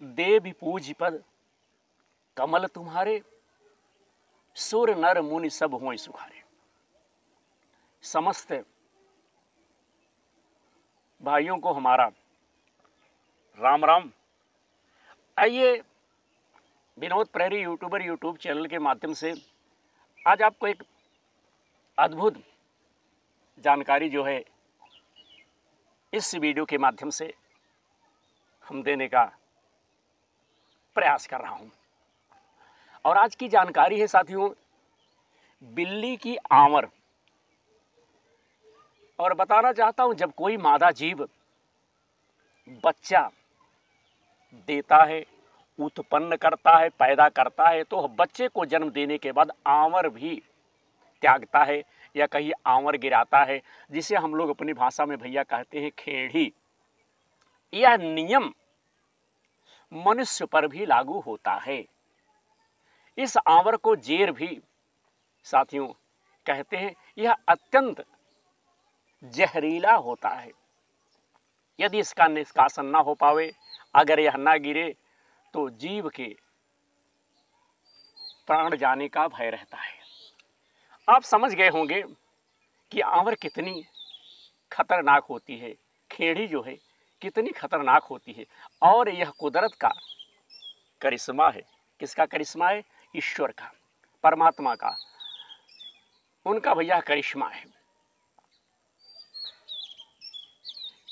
देव पूज पद कमल तुम्हारे, सुर नर मुनि सब हों सुखारे। समस्त भाइयों को हमारा राम राम। आइए विनोद प्रहरी यूट्यूबर यूट्यूब चैनल के माध्यम से आज आपको एक अद्भुत जानकारी जो है इस वीडियो के माध्यम से हम देने का प्रयास कर रहा हूं। और आज की जानकारी है साथियों, बिल्ली की आंवर। और बताना चाहता हूं, जब कोई मादा जीव बच्चा देता है, उत्पन्न करता है, पैदा करता है, तो बच्चे को जन्म देने के बाद आंवर भी त्यागता है या कहीं आंवर गिराता है, जिसे हम लोग अपनी भाषा में भैया कहते हैं खेड़ी। यह नियम मनुष्य पर भी लागू होता है। इस आंवर को जेर भी साथियों कहते हैं। यह अत्यंत जहरीला होता है। यदि इसका निष्कासन ना हो पावे, अगर यह ना गिरे, तो जीव के प्राण जाने का भय रहता है। आप समझ गए होंगे कि आंवर कितनी खतरनाक होती है, खेड़ी जो है कितनी खतरनाक होती है। और यह कुदरत का करिश्मा है। किसका करिश्मा है? ईश्वर का, परमात्मा का, उनका भैया करिश्मा है।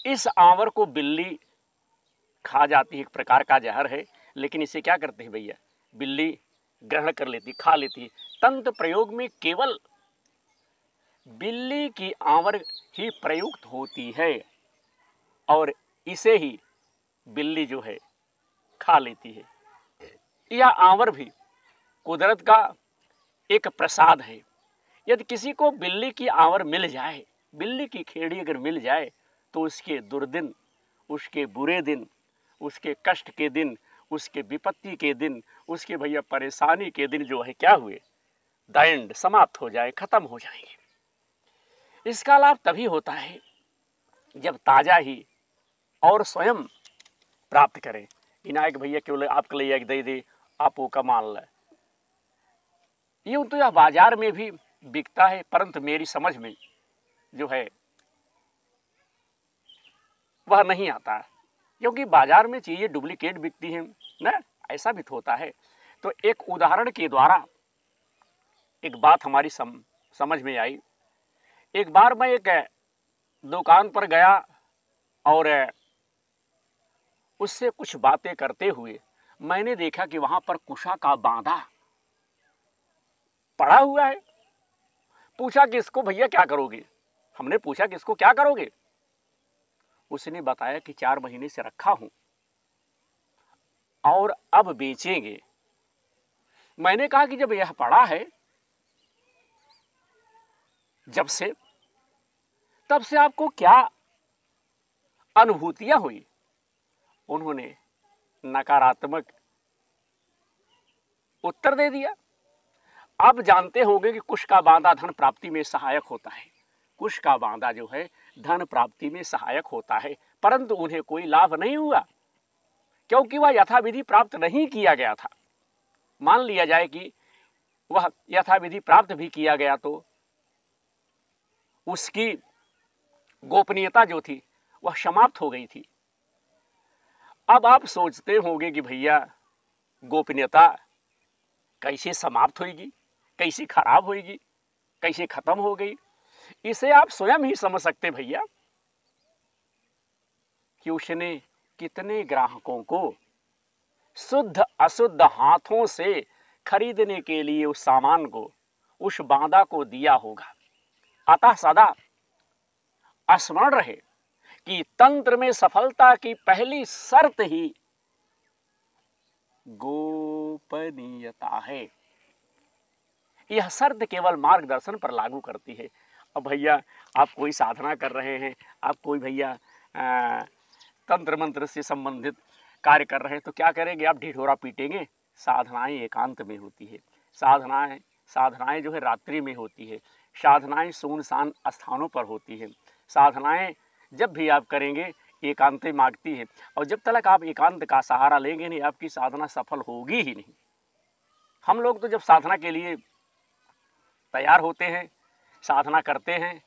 इस आंवर को बिल्ली खा जाती है, एक प्रकार का जहर है, लेकिन इसे क्या करते हैं भैया, बिल्ली ग्रहण कर लेती, खा लेती है। तंत्र प्रयोग में केवल बिल्ली की आंवर ही प्रयुक्त होती है और इसे ही बिल्ली जो है खा लेती है। यह आंवर भी कुदरत का एक प्रसाद है। यदि किसी को बिल्ली की आंवर मिल जाए, बिल्ली की खेड़ी अगर मिल जाए, तो उसके दुर्दिन, उसके बुरे दिन, उसके कष्ट के दिन, उसके विपत्ति के दिन, उसके भैया परेशानी के दिन जो है क्या हुए, दैंड समाप्त हो जाए, खत्म हो जाएंगे। इसका लाभ तभी होता है जब ताजा ही और स्वयं प्राप्त करें। विनायक भैया केवल आपके लिए एक दे दे, आप वो कमा लें, यूं तो यह बाजार में भी बिकता है, परंतु मेरी समझ में जो है वह नहीं आता, क्योंकि बाजार में चीजें डुप्लीकेट बिकती हैं ना, ऐसा भी होता है। तो एक उदाहरण के द्वारा एक बात हमारी समझ में आई। एक बार मैं एक दुकान पर गया और उससे कुछ बातें करते हुए मैंने देखा कि वहां पर कुशा का बांधा पड़ा हुआ है। पूछा कि इसको भैया क्या करोगे? हमने पूछा कि इसको क्या करोगे? उसने बताया कि 4 महीने से रखा हूं और अब बेचेंगे। मैंने कहा कि जब यह पड़ा है जब से, तब से आपको क्या अनुभूतियां हुई? उन्होंने नकारात्मक उत्तर दे दिया। आप जानते होंगे कि कुश का बांधा धन प्राप्ति में सहायक होता है। कुश का बांधा जो है धन प्राप्ति में सहायक होता है, परंतु उन्हें कोई लाभ नहीं हुआ, क्योंकि वह यथाविधि प्राप्त नहीं किया गया था। मान लिया जाए कि वह यथाविधि प्राप्त भी किया गया, तो उसकी गोपनीयता जो थी वह समाप्त हो गई थी। अब आप सोचते होंगे कि भैया गोपनीयता कैसे समाप्त होगी, कैसे खराब होगी, कैसे खत्म हो गई? इसे आप स्वयं ही समझ सकते भैया कि उसने कितने ग्राहकों को शुद्ध अशुद्ध हाथों से खरीदने के लिए उस सामान को, उस बांधा को दिया होगा। अतः सदा स्मरण रहे कि तंत्र में सफलता की पहली शर्त ही गोपनीयता है। यह शर्त केवल मार्गदर्शन पर लागू करती है। अब भैया आप कोई साधना कर रहे हैं, आप कोई भैया तंत्र मंत्र से संबंधित कार्य कर रहे हैं, तो क्या करेंगे आप? ढिढोरा पीटेंगे। साधनाएं एकांत में होती है, साधनाएं जो है रात्रि में होती है, साधनाएं सुनसान स्थानों पर होती है। साधनाएं जब भी आप करेंगे एकांत मांगती है। और जब तक आप एकांत का सहारा लेंगे नहीं, आपकी साधना सफल होगी ही नहीं। हम लोग तो जब साधना के लिए तैयार होते हैं, साधना करते हैं,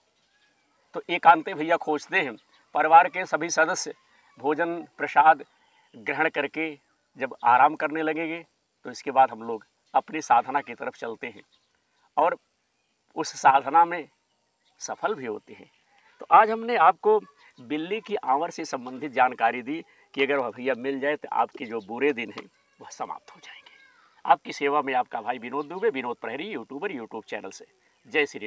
तो एकांते भैया खोजते हैं। परिवार के सभी सदस्य भोजन प्रसाद ग्रहण करके जब आराम करने लगेंगे, तो इसके बाद हम लोग अपनी साधना की तरफ चलते हैं और उस साधना में सफल भी होते हैं। तो आज हमने आपको बिल्ली की आंवर से संबंधित जानकारी दी कि अगर वह भैया मिल जाए तो आपके जो बुरे दिन हैं वह समाप्त हो जाएंगे। आपकी सेवा में आपका भाई विनोद दुबे, विनोद प्रहरी, यूट्यूबर, यूट्यूब चैनल से। जय श्री